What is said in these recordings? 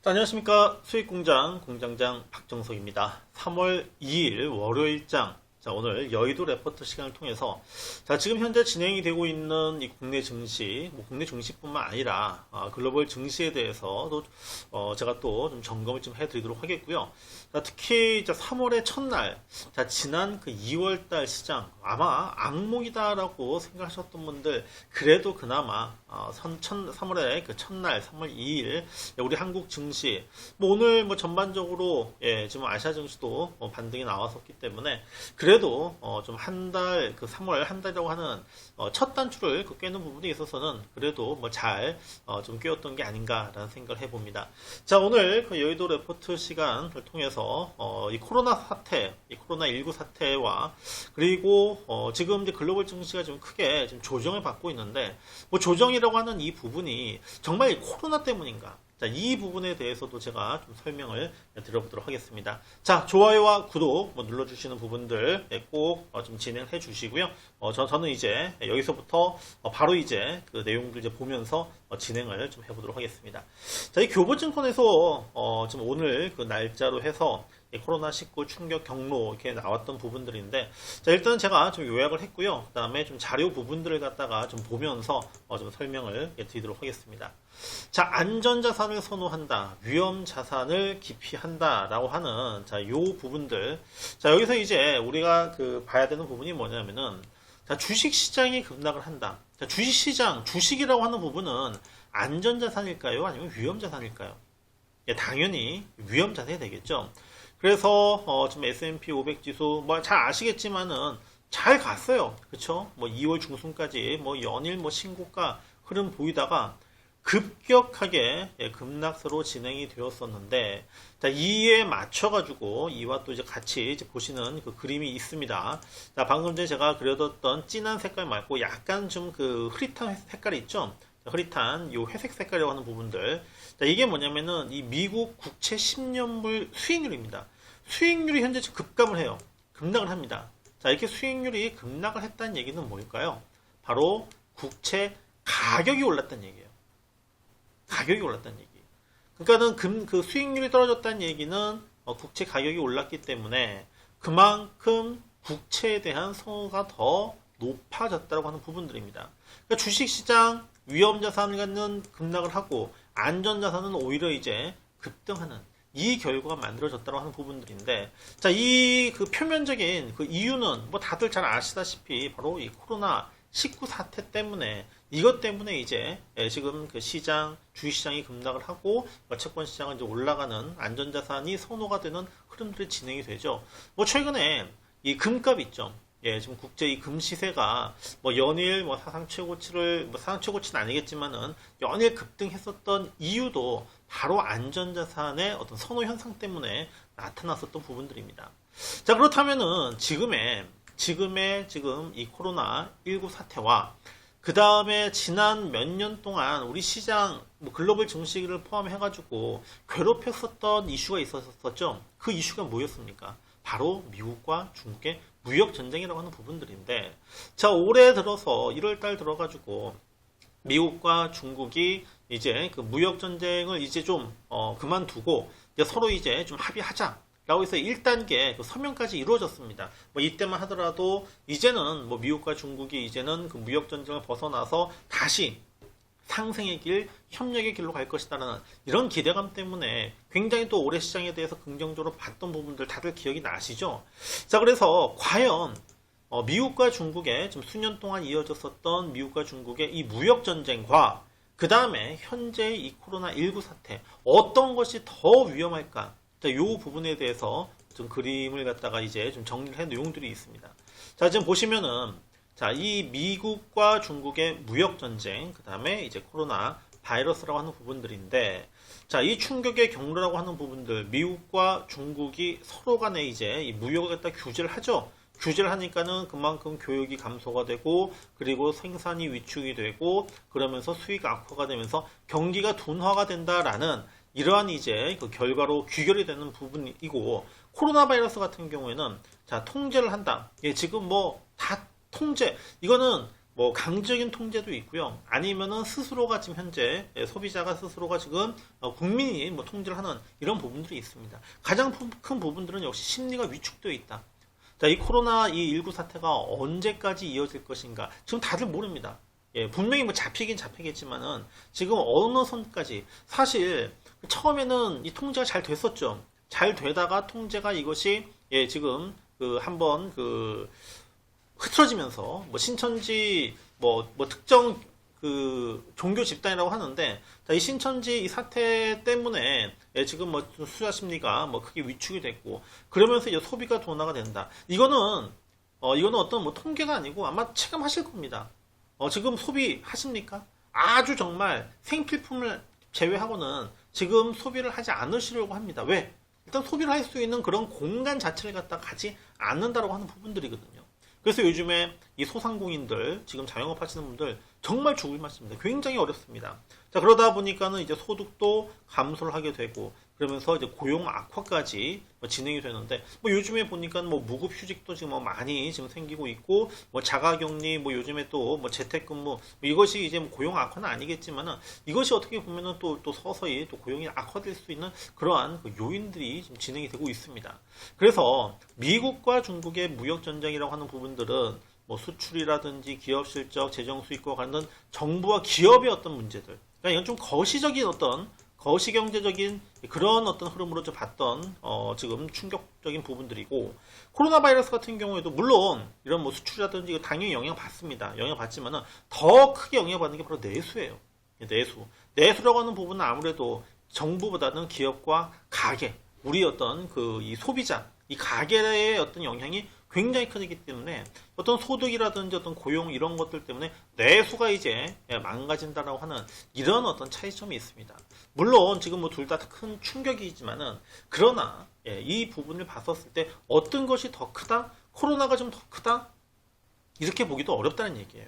안녕하십니까. 수익공장 공장장 박정석입니다. 3월 2일 월요일장. 자, 오늘 여의도 레포트 시간을 통해서 지금 현재 진행이 되고 있는 이 국내 증시, 국내 증시뿐만 아니라 글로벌 증시에 대해서도 제가 또 좀 점검을 좀 해드리도록 하겠고요. 특히 3월의 첫날, 지난 그 2월달 시장 아마 악몽이다라고 생각하셨던 분들 그래도 그나마 3월의 그 첫날 3월 2일 우리 한국 증시 오늘 전반적으로 지금 아시아 증시도 반등이 나왔었기 때문에 그래도 좀 한 달 그 3월 한 달이라고 하는 첫 단추를 꿰는 부분에 있어서는 그래도 잘 좀 꿰었던 게 아닌가라는 생각을 해봅니다. 자, 오늘 그 여의도 레포트 시간을 통해서 이 코로나 사태, 이 코로나19 사태와 그리고 지금 이제 글로벌 증시가 좀 크게 좀 조정을 받고 있는데 조정이라고 하는 이 부분이 정말 이 코로나 때문인가? 자, 이 부분에 대해서도 제가 좀 설명을 드려보도록 하겠습니다. 자, 좋아요와 구독 눌러주시는 부분들 꼭 좀 진행해 주시고요. 저는 이제 여기서부터 바로 이제 그 내용들 이제 보면서 진행을 좀 해보도록 하겠습니다. 자, 이 교보증권에서 지금 오늘 그 날짜로 해서 코로나19 충격 경로 이렇게 나왔던 부분들인데, 자, 일단 제가 좀 요약을 했고요. 그 다음에 좀 자료 부분들을 갖다가 좀 보면서 좀 설명을 드리도록 하겠습니다. 자, 안전자산을 선호한다, 위험자산을 기피한다 라고 하는 요 부분들. 자, 여기서 이제 우리가 그 봐야 되는 부분이 뭐냐면은, 주식시장이 급락을 한다. 자, 주식시장, 주식이라고 하는 부분은 안전자산일까요? 아니면 위험자산일까요? 당연히 위험자산이 되겠죠. 그래서 지금 S&P 500 지수 잘 아시겠지만은 잘 갔어요. 그렇죠? 2월 중순까지 연일 신고가 흐름 보이다가 급격하게 급락세로 진행이 되었었는데, 자, 이에 맞춰가지고 이와 또 이제 같이 이제 보시는 그 그림이 있습니다. 자, 방금 전에 제가 그려뒀던 진한 색깔 말고 약간 좀 그 흐릿한 색깔이 있죠? 흐릿한 요 회색 색깔이라고 하는 부분들. 자, 이게 뭐냐면은 이 미국 국채 10년물 수익률입니다. 수익률이 현재 급감을 해요. 급락을 합니다. 자, 이렇게 수익률이 급락을 했다는 얘기는 뭘까요? 바로 국채 가격이 올랐다는 얘기예요. 가격이 올랐다는 얘기. 그러니까는 그 수익률이 떨어졌다는 얘기는 국채 가격이 올랐기 때문에 그만큼 국채에 대한 선호가 더 높아졌다고 하는 부분들입니다. 그러니까 주식시장 위험자산은 급락을 하고 안전자산은 오히려 이제 급등하는 이 결과가 만들어졌다고 하는 부분들인데, 자, 이 그 표면적인 그 이유는 다들 잘 아시다시피 바로 이 코로나19 사태 때문에, 이것 때문에 이제 지금 그 시장, 주식시장이 급락을 하고 채권시장은 이제 올라가는 안전자산이 선호가 되는 흐름들이 진행이 되죠. 최근에 이 금값 있죠. 지금 국제 이 금 시세가 연일 사상 최고치를 사상 최고치는 아니겠지만은 연일 급등했었던 이유도 바로 안전자산의 어떤 선호 현상 때문에 나타났었던 부분들입니다. 자, 그렇다면은 지금 이 코로나19 사태와 그 다음에 지난 몇 년 동안 우리 시장 글로벌 증시를 포함해가지고 괴롭혔었던 이슈가 있었었죠. 그 이슈가 뭐였습니까? 바로 미국과 중국의 무역 전쟁이라고 하는 부분들인데, 자, 올해 들어서 1월달 들어가지고 미국과 중국이 이제 그 무역 전쟁을 이제 좀 그만두고 이제 서로 이제 좀 합의하자라고 해서 1단계 그 서명까지 이루어졌습니다. 이때만 하더라도 이제는 미국과 중국이 이제는 그 무역 전쟁을 벗어나서 다시 상생의 길, 협력의 길로 갈 것이다라는 이런 기대감 때문에 굉장히 또 올해 시장에 대해서 긍정적으로 봤던 부분들 다들 기억이 나시죠? 자, 그래서 과연 미국과 중국의 좀 수년 동안 이어졌었던 미국과 중국의 이 무역 전쟁과 그 다음에 현재의 이 코로나19 사태 어떤 것이 더 위험할까? 자, 요 부분에 대해서 좀 그림을 갖다가 이제 좀 정리를 한 내용들이 있습니다. 자, 지금 보시면은 자, 이 미국과 중국의 무역 전쟁, 그 다음에 이제 코로나 바이러스라고 하는 부분들인데, 자, 이 충격의 경로라고 하는 부분들, 미국과 중국이 서로 간에 이제 이 무역을 갖다 규제를 하죠. 규제를 하니까는 그만큼 교육이 감소가 되고, 그리고 생산이 위축이 되고, 그러면서 수익 악화가 되면서 경기가 둔화가 된다라는 이러한 이제 그 결과로 귀결이 되는 부분이고, 코로나 바이러스 같은 경우에는 자, 통제를 한다. 지금 다 통제, 이거는 뭐 강제적인 통제도 있고요. 아니면은 스스로가 지금 현재 소비자가 스스로가 지금 국민이 뭐 통제를 하는 이런 부분들이 있습니다. 가장 큰 부분들은 역시 심리가 위축되어 있다. 자, 이 코로나 이 19 사태가 언제까지 이어질 것인가 지금 다들 모릅니다. 예, 분명히 뭐 잡히긴 잡히겠지만은 지금 어느 선까지 사실 처음에는 이 통제가 잘 됐었죠. 잘 되다가 통제가 이것이 예, 지금 그 한번 그 흐트러지면서 뭐 신천지 뭐 특정 그 종교 집단이라고 하는데 이 신천지 이 사태 때문에 예, 지금 뭐 수요자 심리가 뭐 크게 위축이 됐고 그러면서 이제 소비가 둔화가 된다. 이거는 어떤 뭐 통계가 아니고 아마 체감하실 겁니다. 지금 소비하십니까? 아주 정말 생필품을 제외하고는 지금 소비를 하지 않으시려고 합니다. 왜? 일단 소비를 할 수 있는 그런 공간 자체를 갖다 가지 않는다라고 하는 부분들이거든요. 그래서 요즘에 이 소상공인들, 지금 자영업 하시는 분들 정말 죽을 맛입니다. 굉장히 어렵습니다. 자, 그러다 보니까는 이제 소득도 감소를 하게 되고, 그러면서 이제 고용 악화까지 진행이 되는데, 뭐 요즘에 보니까 뭐 무급휴직도 지금 뭐 많이 지금 생기고 있고, 뭐 자가격리, 뭐 요즘에 또 뭐 재택근무, 뭐 이것이 이제 뭐 고용 악화는 아니겠지만은 이것이 어떻게 보면은 또 서서히 또 고용이 악화될 수 있는 그러한 그 요인들이 지금 진행이 되고 있습니다. 그래서 미국과 중국의 무역 전쟁이라고 하는 부분들은 뭐 수출이라든지 기업 실적, 재정 수익과 관련 정부와 기업의 어떤 문제들, 그러니까 이건 좀 거시경제적인 그런 어떤 흐름으로 좀 봤던 지금 충격적인 부분들이고 코로나 바이러스 같은 경우에도 물론 이런 뭐 수출이라든지 당연히 영향 받습니다. 영향 받지만은 더 크게 영향 받는 게 바로 내수예요. 내수라고 하는 부분은 아무래도 정부보다는 기업과 가게, 우리 어떤 그 이 소비자, 이 가게의 어떤 영향이 굉장히 크기 때문에 어떤 소득이라든지 어떤 고용 이런 것들 때문에 내수가 이제 망가진다라고 하는 이런 어떤 차이점이 있습니다. 물론 지금 뭐 둘 다 큰 충격이지만은 그러나 이 부분을 봤었을 때 어떤 것이 더 크다? 코로나가 좀 더 크다? 이렇게 보기도 어렵다는 얘기예요.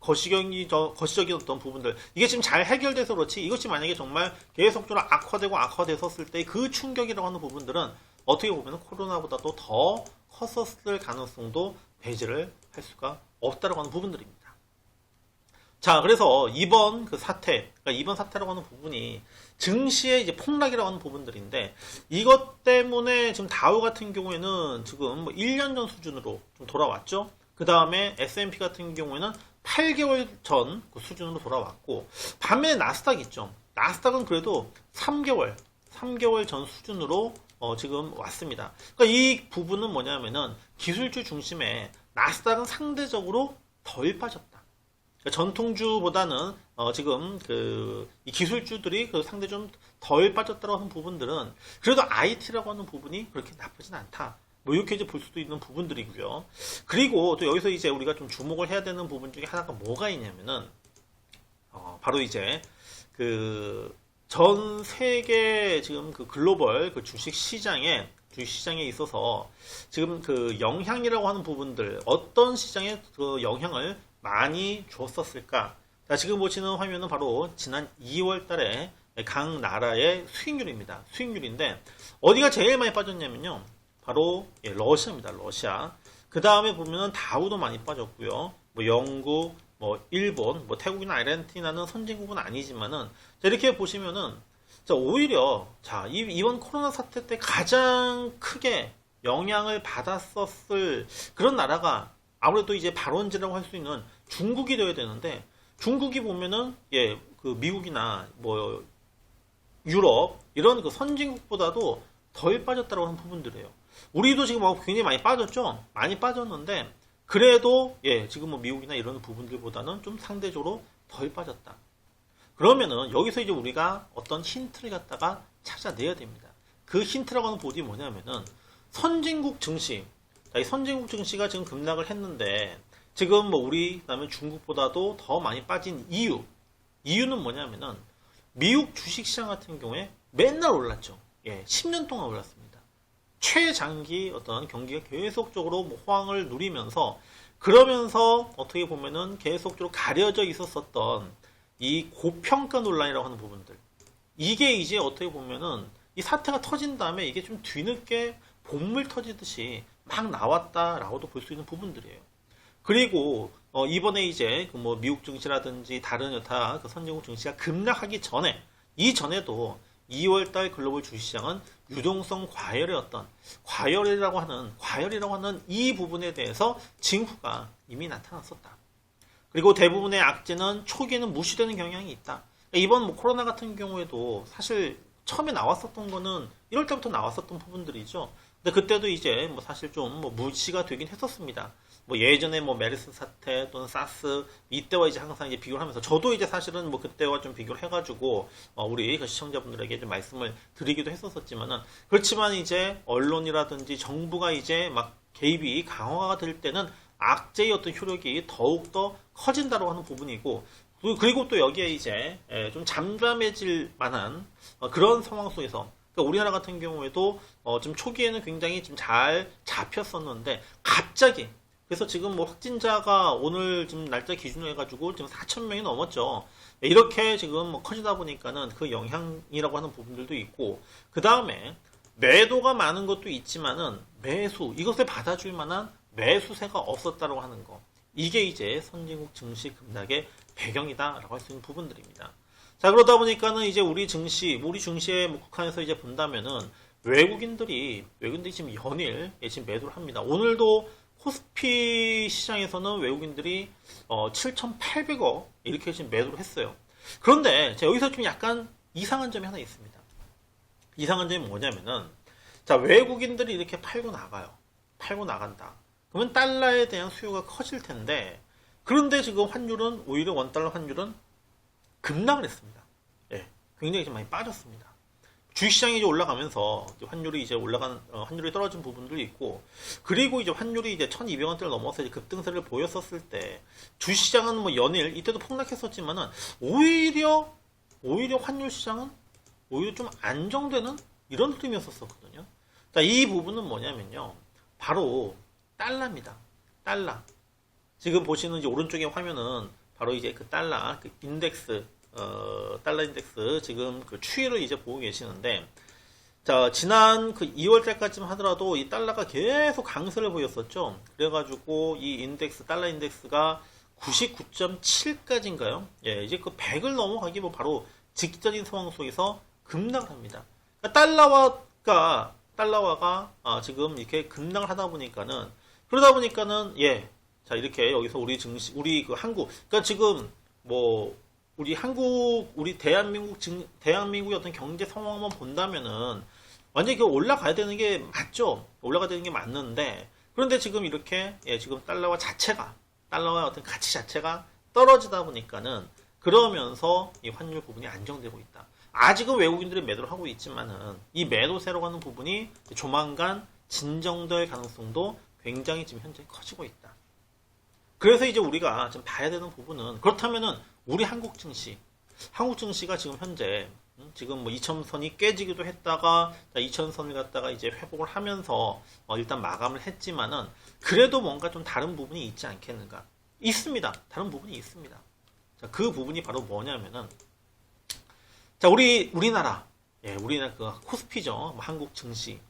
거시적인 어떤 부분들 이게 지금 잘 해결돼서 그렇지 이것이 만약에 정말 계속적으로 악화됐었을 때 그 충격이라고 하는 부분들은 어떻게 보면 코로나보다도 더 컸었을 가능성도 배제를 할 수가 없다라고 하는 부분들입니다. 자, 그래서 이번 그 사태, 그러니까 이번 사태라고 하는 부분이 증시의 이제 폭락이라고 하는 부분들인데 이것 때문에 지금 다우 같은 경우에는 지금 뭐 1년 전 수준으로 좀 돌아왔죠. 그 다음에 S&P 같은 경우에는 8개월 전 그 수준으로 돌아왔고 반면에 나스닥 있죠. 나스닥은 그래도 3개월 전 수준으로 지금 왔습니다. 그러니까 이 부분은 뭐냐면은 기술주 중심의 나스닥은 상대적으로 덜 빠졌다. 그러니까 전통주보다는 지금 이 기술주들이 상대 좀 덜 빠졌다고 하는 부분들은 그래도 IT라고 하는 부분이 그렇게 나쁘진 않다. 뭐 이렇게 이제 볼 수도 있는 부분들이고요. 그리고 또 여기서 이제 우리가 좀 주목을 해야 되는 부분 중에 하나가 뭐가 있냐면은 바로 이제 전 세계 지금 그 글로벌 그 주식 시장에 있어서 지금 그 영향이라고 하는 부분들 어떤 시장에 그 영향을 많이 줬었을까? 자, 지금 보시는 화면은 바로 지난 2월 달에 각 나라의 수익률입니다. 수익률인데 어디가 제일 많이 빠졌냐면요. 바로 러시아입니다. 러시아. 그 다음에 보면은 다우도 많이 빠졌고요. 뭐 영국, 뭐 일본, 뭐 태국이나 아르헨티나는 선진국은 아니지만은 자, 이렇게 보시면은 자, 오히려 자, 이번 코로나 사태 때 가장 크게 영향을 받았었을 그런 나라가 아무래도 이제 발원지라고 할 수 있는 중국이 되어야 되는데 중국이 보면은 그 미국이나 뭐 유럽 이런 그 선진국보다도 덜 빠졌다고 하는 부분들이에요. 우리도 지금 굉장히 많이 빠졌죠. 많이 빠졌는데 그래도 지금 뭐 미국이나 이런 부분들보다는 좀 상대적으로 덜 빠졌다. 그러면은 여기서 이제 우리가 어떤 힌트를 갖다가 찾아내야 됩니다. 그 힌트라고 하는 부분이 뭐냐면은 선진국 증시, 이 선진국 증시가 지금 급락을 했는데 지금 뭐 우리 그다음에 중국보다도 더 많이 빠진 이유는 뭐냐면은 미국 주식시장 같은 경우에 맨날 올랐죠. 10년 동안 올랐습니다. 최장기 어떤 경기가 계속적으로 뭐 호황을 누리면서 그러면서 어떻게 보면은 계속적으로 가려져 있었던 이 고평가 논란이라고 하는 부분들 이게 이제 어떻게 보면은 이 사태가 터진 다음에 이게 좀 뒤늦게 본물 터지듯이 막 나왔다라고도 볼 수 있는 부분들이에요. 그리고 이번에 이제 그 뭐 미국 증시라든지 다른 여타 그 선진국 증시가 급락하기 전에 이전에도 2월달 글로벌 주식시장은 유동성 과열이라고 하는 이 부분에 대해서 징후가 이미 나타났었다. 그리고 대부분의 악재는 초기에는 무시되는 경향이 있다. 이번 뭐 코로나 같은 경우에도 사실 처음에 나왔었던 거는 1월 달부터 나왔었던 부분들이죠. 근데 그때도 이제 뭐 사실 좀 뭐 무시가 되긴 했었습니다. 뭐 예전에 뭐 메르스 사태 또는 사스 이때와 이제 항상 이제 비교를 하면서 저도 이제 사실은 뭐 그때와 좀 비교를 해가지고 우리 그 시청자분들에게 좀 말씀을 드리기도 했었지만은 그렇지만 이제 언론이라든지 정부가 이제 막 개입이 강화가 될 때는 악재의 어떤 효력이 더욱더 커진다고 하는 부분이고 그리고 또 여기에 이제 좀 잠잠해질 만한 그런 상황 속에서 그러니까 우리나라 같은 경우에도 좀 초기에는 굉장히 좀 잘 잡혔었는데 갑자기 그래서 지금 뭐 확진자가 오늘 지금 날짜 기준으로 해가지고 지금 4,000명이 넘었죠. 이렇게 지금 뭐 커지다 보니까는 그 영향이라고 하는 부분들도 있고 그 다음에 매도가 많은 것도 있지만은 매수 이것을 받아줄 만한 매수세가 없었다고 하는 거 이게 이제 선진국 증시 급락의 배경이다라고 할 수 있는 부분들입니다. 자 그러다 보니까는 이제 우리 증시에 뭐 국한해서 이제 본다면은 외국인들이 지금 연일 지금 매도를 합니다. 오늘도 코스피 시장에서는 외국인들이 7,800억 이렇게 지금 매도를 했어요. 그런데 제가 여기서 좀 약간 이상한 점이 하나 있습니다. 이상한 점이 뭐냐면은 자 외국인들이 이렇게 팔고 나간다. 그러면 달러에 대한 수요가 커질 텐데 그런데 지금 환율은 오히려 원달러 환율은 급락을 했습니다. 예, 굉장히 좀 많이 빠졌습니다. 주식시장이 이제 올라가면서 환율이 이제 환율이 떨어진 부분도 있고, 그리고 이제 환율이 이제 1,200원대를 넘어서 이제 급등세를 보였었을 때, 주식시장은 뭐 연일, 이때도 폭락했었지만은, 오히려 환율 시장은 오히려 좀 안정되는 이런 흐름이었었거든요. 자, 이 부분은 뭐냐면요. 바로 달러입니다. 달러. 지금 보시는 이제 오른쪽에 화면은 바로 이제 그 달러, 그 인덱스, 달러 인덱스 지금 그 추이를 이제 보고 계시는데 자 지난 그 2월 달까지만 하더라도 이 달러가 계속 강세를 보였었죠. 그래가지고 이 인덱스 달러 인덱스가 99.7까지인가요? 예, 이제 그 100을 넘어가기 뭐 바로 직전인 상황 속에서 급락을 합니다. 그러니까 달러화가 지금 이렇게 급락을 하다 보니까는 그러다 보니까는 예, 자 이렇게 여기서 우리 증시 우리 그 한국 그러니까 지금 뭐 우리 대한민국의 어떤 경제 상황만 본다면은 완전히 그 올라가야 되는 게 맞죠. 올라가야 되는 게 맞는데 그런데 지금 이렇게 지금 달러와 어떤 가치 자체가 떨어지다 보니까는 그러면서 이 환율 부분이 안정되고 있다. 아직은 외국인들이 매도를 하고 있지만은 이 매도세로 가는 부분이 조만간 진정될 가능성도 굉장히 지금 현재 커지고 있다. 그래서 이제 우리가 좀 봐야 되는 부분은 그렇다면은 우리 한국 증시가 지금 현재 지금 뭐 2,000선이 깨지기도 했다가 2,000선을 갖다가 이제 회복을 하면서 일단 마감을 했지만은 그래도 뭔가 좀 다른 부분이 있지 않겠는가? 있습니다. 다른 부분이 있습니다. 자, 그 부분이 바로 뭐냐면은 자, 우리나라 그 코스피죠. 뭐 한국 증시.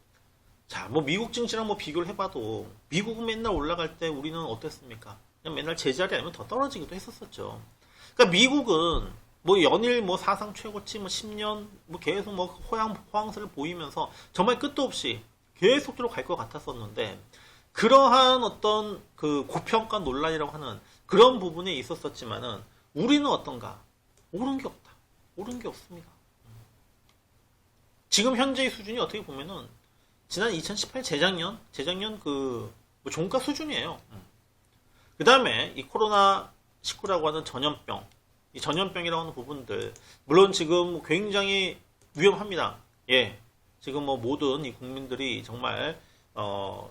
자, 뭐 미국 증시랑 뭐 비교를 해봐도 미국은 맨날 올라갈 때 우리는 어땠습니까? 그냥 맨날 제자리 아니면 더 떨어지기도 했었었죠. 그러니까 미국은 뭐 연일 뭐 사상 최고치 뭐 10년 뭐 계속 뭐 호황세를 보이면서 정말 끝도 없이 계속적으로 갈 것 같았었는데 그러한 어떤 그 고평가 논란이라고 하는 그런 부분에 있었었지만은 우리는 어떤가? 오른 게 없다. 오른 게 없습니다. 지금 현재의 수준이 어떻게 보면은 지난 2018 재작년 그 뭐 종가 수준이에요. 그 다음에 이 코로나19라고 하는 전염병, 이 전염병이라고 하는 부분들, 물론 지금 굉장히 위험합니다. 예. 지금 뭐 모든 이 국민들이 정말,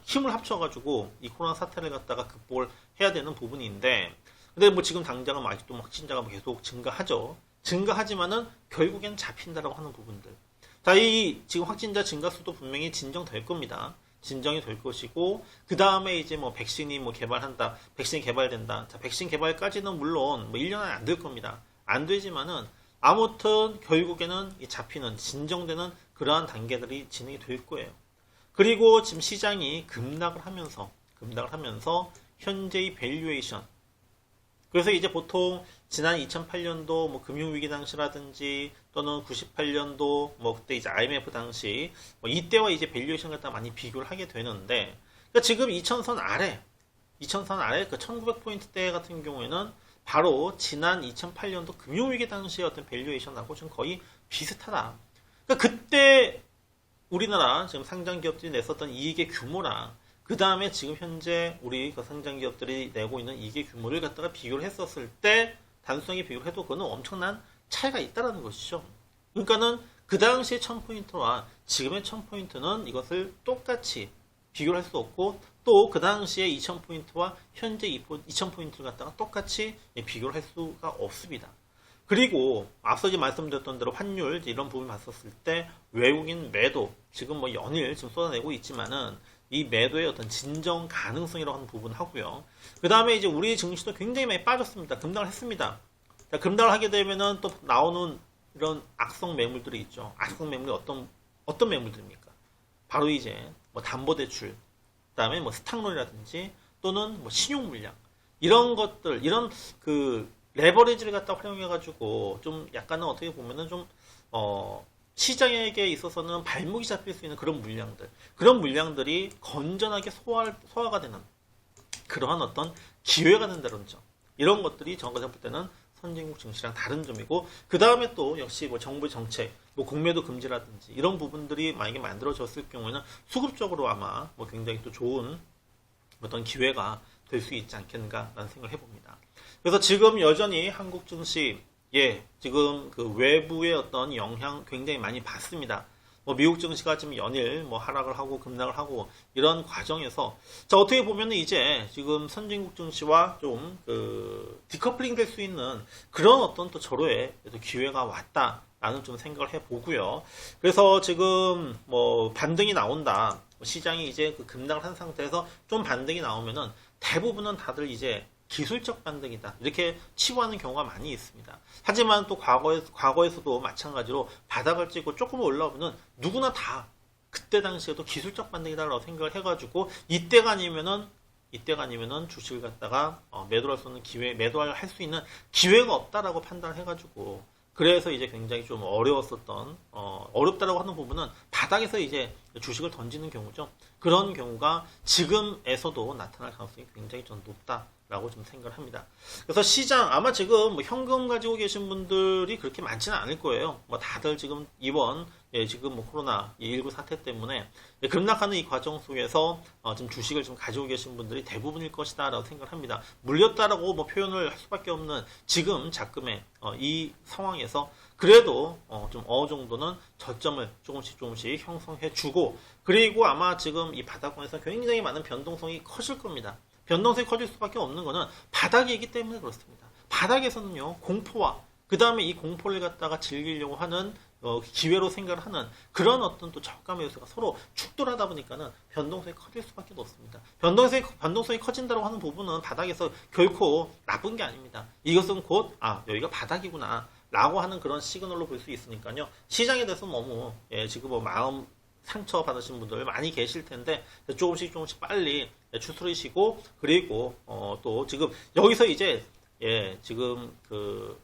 힘을 합쳐가지고 이 코로나 사태를 갖다가 극복을 해야 되는 부분인데, 근데 뭐 지금 당장은 아직도 확진자가 계속 증가하죠. 증가하지만은 결국엔 잡힌다라고 하는 부분들. 자, 이 지금 확진자 증가 수도 분명히 진정될 겁니다. 진정이 될 것이고 그 다음에 이제 뭐 백신이 뭐 개발한다, 백신 개발된다. 자, 백신 개발까지는 물론 뭐 1년 안에 안 될 겁니다. 안 되지만은 아무튼 결국에는 이 잡히는 진정되는 그러한 단계들이 진행이 될 거예요. 그리고 지금 시장이 급락을 하면서 현재의 밸류에이션 그래서 이제 보통 지난 2008년도 뭐 금융위기 당시라든지 또는 98년도 뭐 그때 이제 IMF 당시 뭐 이때와 이제 밸류에이션 갖다 많이 비교를 하게 되는데, 그러니까 지금 2000선 아래 그 1900포인트대 같은 경우에는 바로 지난 2008년도 금융위기 당시의 어떤 밸류에이션하고 좀 거의 비슷하다. 그러니까 그때 우리나라 지금 상장 기업들이 냈었던 이익의 규모랑 그 다음에 지금 현재 우리 그 상장 기업들이 내고 있는 이익의 규모를 갖다가 비교를 했었을 때 단순하게 비교를 해도 그거는 엄청난 차이가 있다라는 것이죠. 그러니까는 그 당시의 1000포인트와 지금의 1000포인트는 이것을 똑같이 비교를 할 수 없고, 또 그 당시에 2000포인트와 현재 2000포인트를 갖다가 똑같이 비교를 할 수가 없습니다. 그리고 앞서 이제 말씀드렸던 대로 환율 이런 부분 봤었을 때 외국인 매도 지금 뭐 연일 지금 쏟아내고 있지만은 이 매도의 어떤 진정 가능성이라고 하는 부분 하고요. 그 다음에 이제 우리 증시도 굉장히 많이 빠졌습니다. 급락을 했습니다. 자, 급락을 하게 되면은 또 나오는 이런 악성 매물들이 있죠. 악성 매물이 어떤 매물들입니까? 바로 이제 뭐 담보대출, 그다음에 뭐 스탁론이라든지 또는 뭐 신용물량 이런 것들, 이런 그 레버리지를 갖다 활용해가지고 좀 약간은 어떻게 보면은 좀 시장에게 있어서는 발목이 잡힐 수 있는 그런 물량들이 건전하게 소화가 되는 그러한 어떤 기회가 된다는 점, 이런 것들이 저가 볼 때는 선진국 증시랑 다른 점이고, 그 다음에 또 역시 뭐 정부 정책, 뭐 공매도 금지라든지 이런 부분들이 만약에 만들어졌을 경우에는 수급적으로 아마 뭐 굉장히 또 좋은 어떤 기회가 될 수 있지 않겠는가라는 생각을 해봅니다. 그래서 지금 여전히 한국 증시 지금 그 외부의 어떤 영향 굉장히 많이 받습니다. 뭐 미국 증시가 지금 연일 뭐 하락을 하고 급락을 하고 이런 과정에서, 자, 어떻게 보면 이제 지금 선진국 증시와 좀 그 디커플링 될 수 있는 그런 어떤 또 절호의 기회가 왔다라는 좀 생각을 해보고요. 그래서 지금 뭐 반등이 나온다, 시장이 이제 그 급락을 한 상태에서 좀 반등이 나오면은 대부분은 다들 이제 기술적 반등이다, 이렇게 치부하는 경우가 많이 있습니다. 하지만 또 과거에서도 마찬가지로 바닥을 찍고 조금 올라오면은 누구나 다 그때 당시에도 기술적 반등이다라고 생각을 해가지고 이때가 아니면은 주식을 갖다가 매도할 수 있는 매도할 수 있는 기회가 없다라고 판단을 해가지고, 그래서 이제 굉장히 좀 어렵다라고 하는 부분은 바닥에서 이제 주식을 던지는 경우죠. 그런 경우가 지금에서도 나타날 가능성이 굉장히 좀 높다라고 좀 생각을 합니다. 그래서 시장, 아마 지금 뭐 현금 가지고 계신 분들이 그렇게 많지는 않을 거예요. 뭐 다들 지금 이번 지금 뭐 코로나 19 사태 때문에 급락하는 이 과정 속에서 지금 주식을 좀 가지고 계신 분들이 대부분일 것이다라고 생각을 합니다. 물렸다라고 뭐 표현을 할 수밖에 없는 지금 자금의 이 상황에서 그래도 좀 어느 정도는 저점을 조금씩 형성해주고, 그리고 아마 지금 이 바닥권에서 굉장히 많은 변동성이 커질 겁니다. 변동성이 커질 수밖에 없는 것은 바닥이기 때문에 그렇습니다. 바닥에서는요, 공포와 그 다음에 이 공포를 갖다가 즐기려고 하는 기회로 생각을 하는 그런 어떤 또 저가 매수가 서로 축돌하다 보니까는 변동성이 커질 수밖에 없습니다. 변동성이 커진다고 하는 부분은 바닥에서 결코 나쁜 게 아닙니다. 이것은 곧 여기가 바닥이구나 라고 하는 그런 시그널로 볼 수 있으니까요. 시장에 대해서 너무 지금 뭐 마음 상처 받으신 분들 많이 계실 텐데 조금씩 빨리 추스르시고, 그리고 또 지금 여기서 이제 지금 그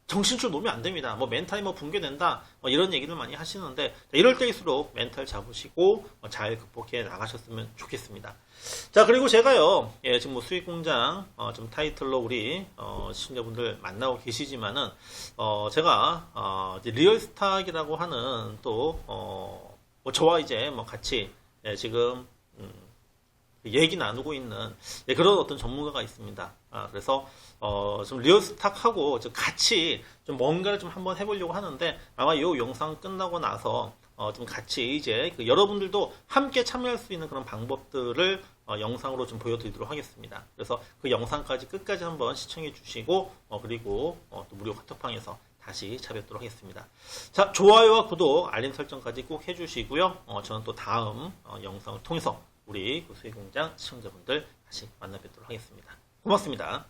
정신줄 놓으면 안 됩니다. 뭐 멘탈이 뭐 붕괴된다, 이런 얘기를 많이 하시는데, 이럴 때일수록 멘탈 잡으시고 잘 극복해 나가셨으면 좋겠습니다. 자, 그리고 제가요, 지금 뭐 수익공장 좀 타이틀로 우리 시청자분들 만나고 계시지만은 제가 이제 리얼스탁이라고 하는 또 뭐 저와 이제 뭐 같이 지금 얘기 나누고 있는 그런 어떤 전문가가 있습니다. 그래서 좀 리얼스탁하고 좀 같이 좀 뭔가를 좀 한번 해보려고 하는데, 아마 이 영상 끝나고 나서 좀 같이 이제 그 여러분들도 함께 참여할 수 있는 그런 방법들을 영상으로 좀 보여드리도록 하겠습니다. 그래서 그 영상까지 끝까지 한번 시청해 주시고 그리고 또 무료 카톡방에서 다시 찾아뵙도록 하겠습니다. 자, 좋아요와 구독, 알림 설정까지 꼭 해주시고요. 저는 또 다음 영상을 통해서 우리 수익공장 시청자분들 다시 만나 뵙도록 하겠습니다. 고맙습니다.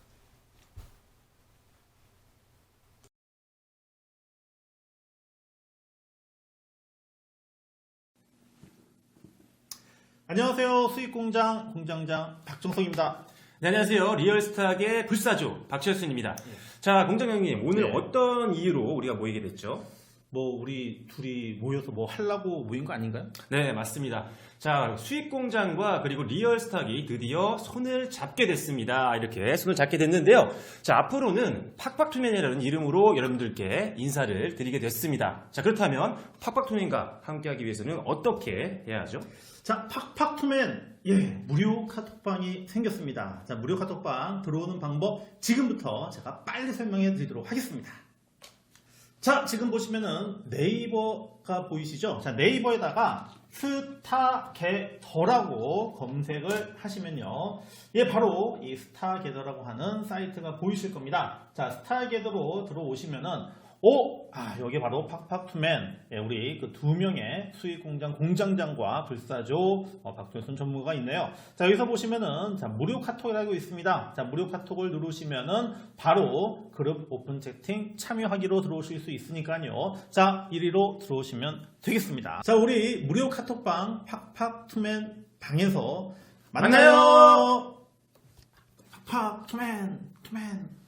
안녕하세요. 수익공장 공장장 박정석입니다. 네, 안녕하세요. 리얼스탁의 불사조 박철순입니다. 자, 공장장님, 오늘 네. 어떤 이유로 우리가 모이게 됐죠? 뭐 우리 둘이 모여서 뭐 하려고 모인 거 아닌가요? 네, 맞습니다. 자, 수익공장과 그리고 리얼스탁이 드디어 손을 잡게 됐습니다. 이렇게 손을 잡게 됐는데요. 자, 앞으로는 팍팍투맨이라는 이름으로 여러분들께 인사를 드리게 됐습니다. 자, 그렇다면 팍팍투맨과 함께하기 위해서는 어떻게 해야 하죠? 자, 팍팍투맨, 무료 카톡방이 생겼습니다. 자, 무료 카톡방 들어오는 방법 지금부터 제가 빨리 설명해 드리도록 하겠습니다. 자, 지금 보시면은 네이버가 보이시죠? 자, 네이버에다가 스타게더라고 검색을 하시면요. 바로 이 스타게더라고 하는 사이트가 보이실 겁니다. 자, 스타게더로 들어오시면은 여기 바로 팍팍투맨, 우리 그 두 명의 수익공장 공장장과 불사조 박철순 전무가 있네요. 자, 여기서 보시면은 자, 무료 카톡이라고 있습니다. 자, 무료 카톡을 누르시면은 바로 그룹 오픈 채팅 참여하기로 들어오실 수 있으니까요. 자, 1위로 들어오시면 되겠습니다. 자, 우리 무료 카톡방 팍팍투맨 방에서 만나요. 팍팍투맨, 투맨.